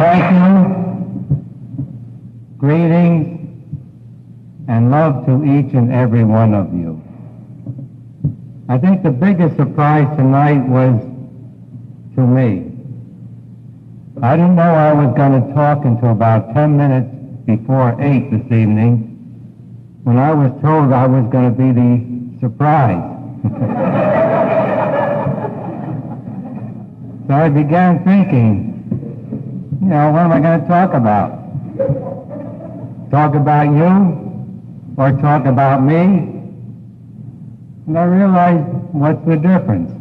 thank you. Greetings and love to each and every one of you. I think the biggest surprise tonight was to me. I didn't know I was going to talk until about 10 minutes before 8 this evening when I was told I was going to be the surprise. So I began thinking, what am I going to talk about? Talk about you or talk about me? And I realized, what's the difference?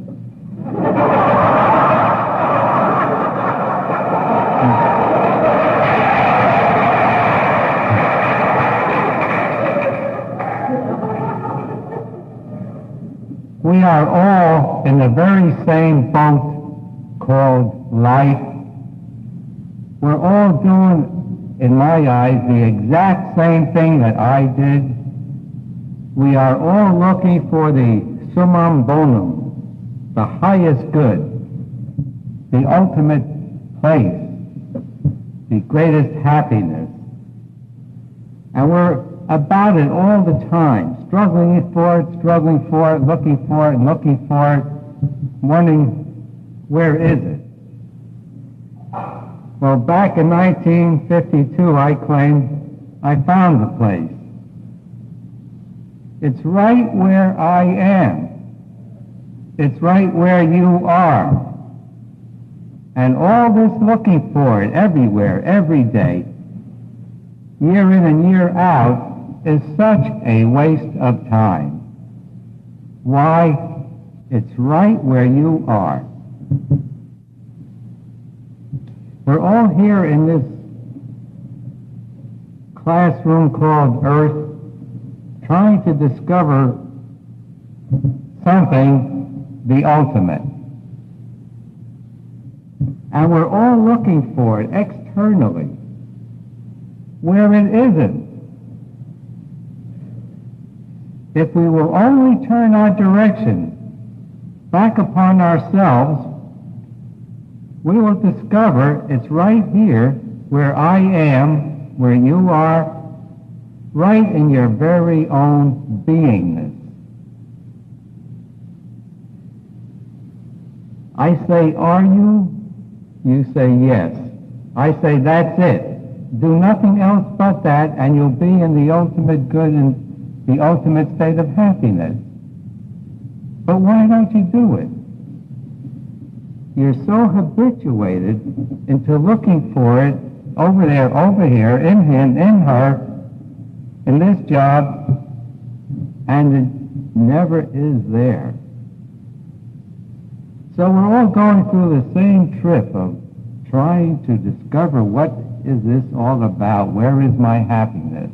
We are all in the very same boat called life. We're all doing, in my eyes, the exact same thing that I did. We are all looking for the summum bonum, the highest good, the ultimate place, the greatest happiness. And we're about it all the time, struggling for it, looking for it, wondering, where is it? Well, back in 1952, I claimed I found the place. It's right where I am. It's right where you are. And all this looking for it everywhere, every day, year in and year out, is such a waste of time. Why? It's right where you are. We're all here in this classroom called Earth, trying to discover something, the ultimate. And we're all looking for it externally, where it isn't. If we will only turn our direction back upon ourselves, we will discover it's right here where I am, where you are, right in your very own beingness. I say, are you? You say, yes. I say, that's it. Do nothing else but that, and you'll be in the ultimate good and the ultimate state of happiness. But why don't you do it? You're so habituated into looking for it over there, over here, in him, in her, in this job, and it never is there. So we're all going through the same trip of trying to discover what is this all about, where is my happiness?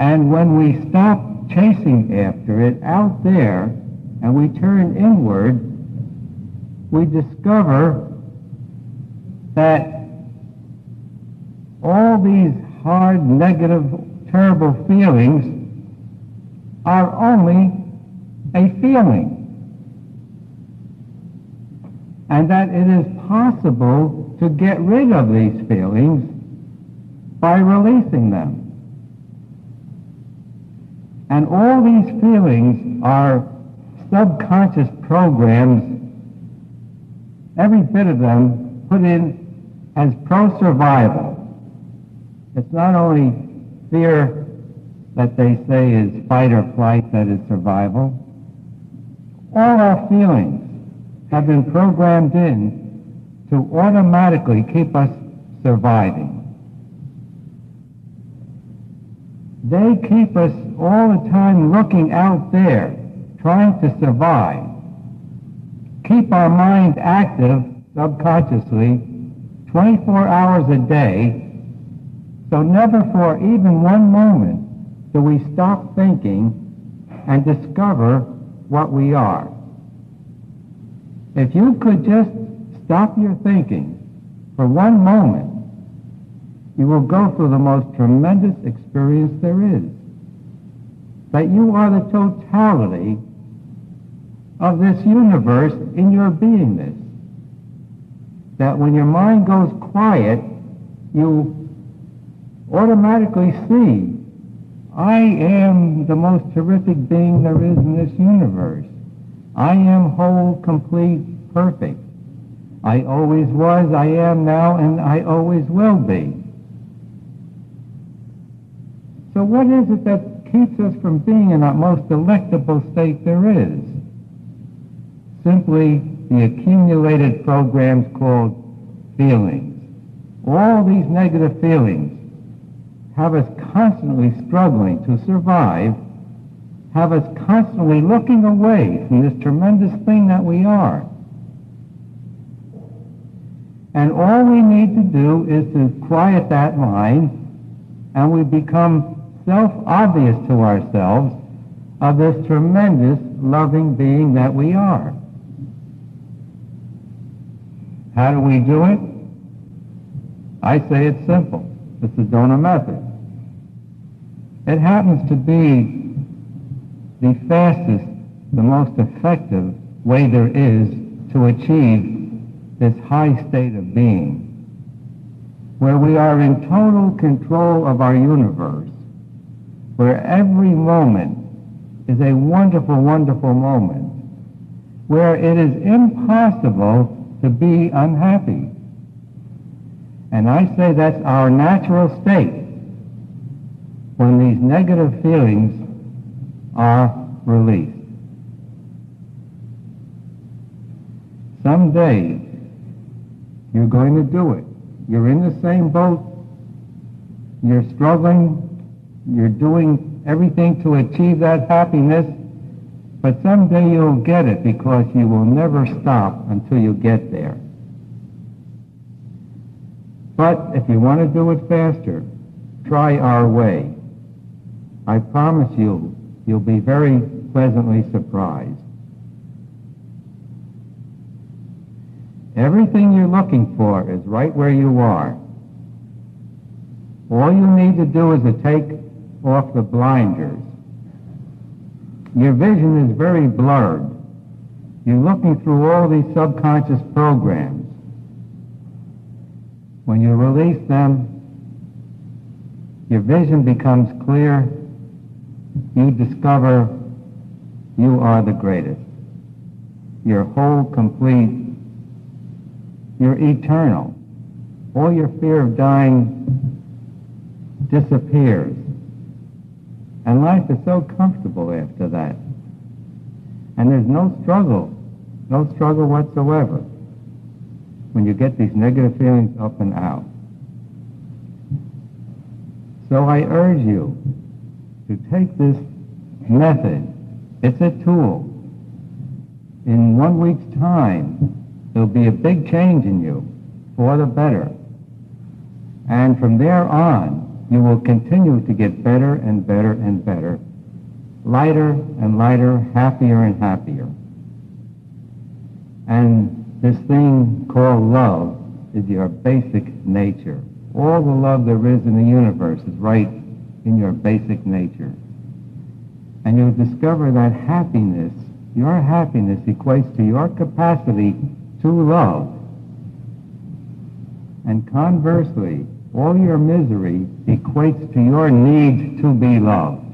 And when we stop chasing after it out there and we turn inward, we discover that all these hard, negative, terrible feelings are only a feeling. And that it is possible to get rid of these feelings by releasing them. And all these feelings are subconscious programs, every bit of them put in as pro-survival. It's not only fear that they say is fight or flight that is survival. All our feelings have been programmed in to automatically keep us surviving. They keep us all the time looking out there, trying to survive. Keep our mind active subconsciously 24 hours a day, so never for even one moment do we stop thinking and discover what we are. If you could just stop your thinking for one moment, you will go through the most tremendous experience there is. That you are the totality of this universe in your beingness. that when your mind goes quiet, you automatically see, I am the most terrific being there is in this universe. I am whole, complete, perfect. I always was, I am now, and I always will be. So what is it that keeps us from being in that most delectable state there is? Simply the accumulated programs called feelings. All these negative feelings have us constantly struggling to survive, have us constantly looking away from this tremendous thing that we are. And all we need to do is to quiet that mind, and we become self-obvious to ourselves of this tremendous loving being that we are. How do we do it? I say it's simple. It's the Sedona method. It happens to be the fastest, the most effective way there is to achieve this high state of being, where we are in total control of our universe, where every moment is a wonderful, wonderful moment, where it is impossible to be unhappy. And I say that's our natural state when these negative feelings are released. Someday, you're going to do it. You're in the same boat. You're struggling. You're doing everything to achieve that happiness. But someday you'll get it, because you will never stop until you get there. But if you want to do it faster, try our way. I promise you, you'll be very pleasantly surprised. Everything you're looking for is right where you are. All you need to do is to take off the blinders. Your vision is very blurred. You're looking through all these subconscious programs. When you release them, your vision becomes clear. You discover you are the greatest. You're whole, complete. You're eternal. All your fear of dying disappears. And life is so comfortable after that. And there's no struggle whatsoever when you get these negative feelings up and out. So I urge you to take this method. It's a tool. In 1 week's time, there'll be a big change in you for the better. And from there on, you will continue to get better and better and better, lighter and lighter, happier and happier. And this thing called love is your basic nature. All the love there is in the universe is right in your basic nature. And you'll discover that happiness, your happiness, equates to your capacity to love. And conversely, all your misery equates to your need to be loved.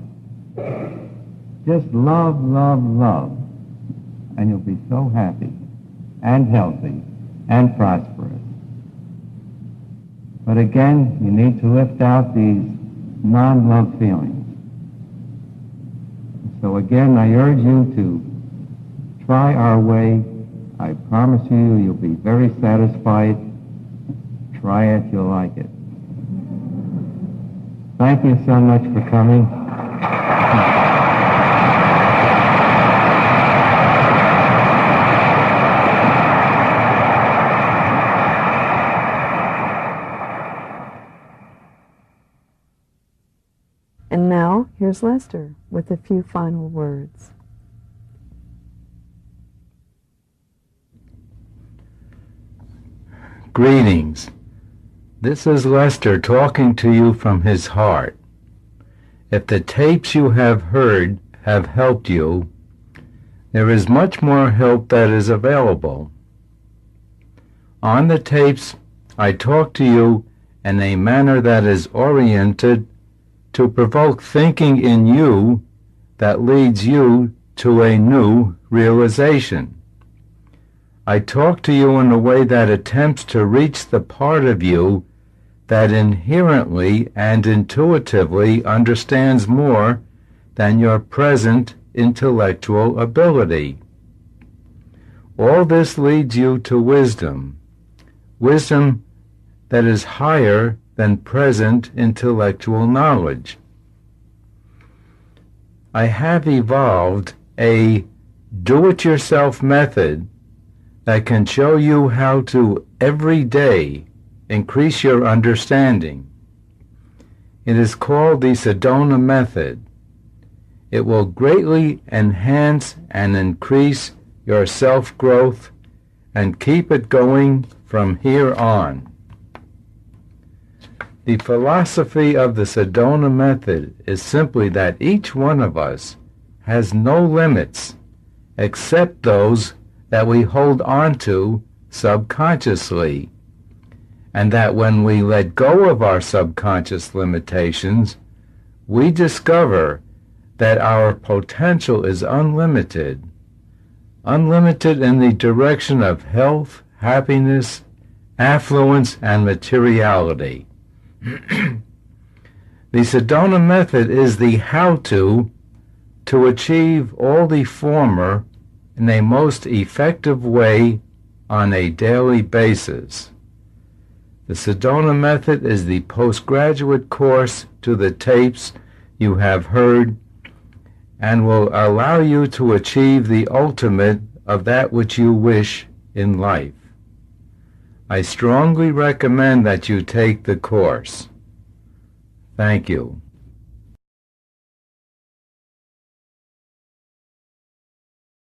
Just love, love, love, and you'll be so happy and healthy and prosperous. But again, you need to lift out these non-love feelings. So again, I urge you to try our way. I promise you, you'll be very satisfied. Try it, you'll like it. Thank you so much for coming. And now, here's Lester with a few final words. Greetings. This is Lester talking to you from his heart. If the tapes you have heard have helped you, there is much more help that is available. On the tapes, I talk to you in a manner that is oriented to provoke thinking in you that leads you to a new realization. I talk to you in a way that attempts to reach the part of you that inherently and intuitively understands more than your present intellectual ability. All this leads you to wisdom, wisdom that is higher than present intellectual knowledge. I have evolved a do-it-yourself method that can show you how to every day increase your understanding. It is called the Sedona method. It will greatly enhance and increase your self-growth and keep it going from here on. The philosophy of the Sedona method is simply that each one of us has no limits except those that we hold on to subconsciously, and that when we let go of our subconscious limitations, we discover that our potential is unlimited, unlimited in the direction of health, happiness, affluence, and materiality. The Sedona method is the how-to achieve all the former in a most effective way on a daily basis. The Sedona method is the postgraduate course to the tapes you have heard and will allow you to achieve the ultimate of that which you wish in life. I strongly recommend that you take the course. Thank you.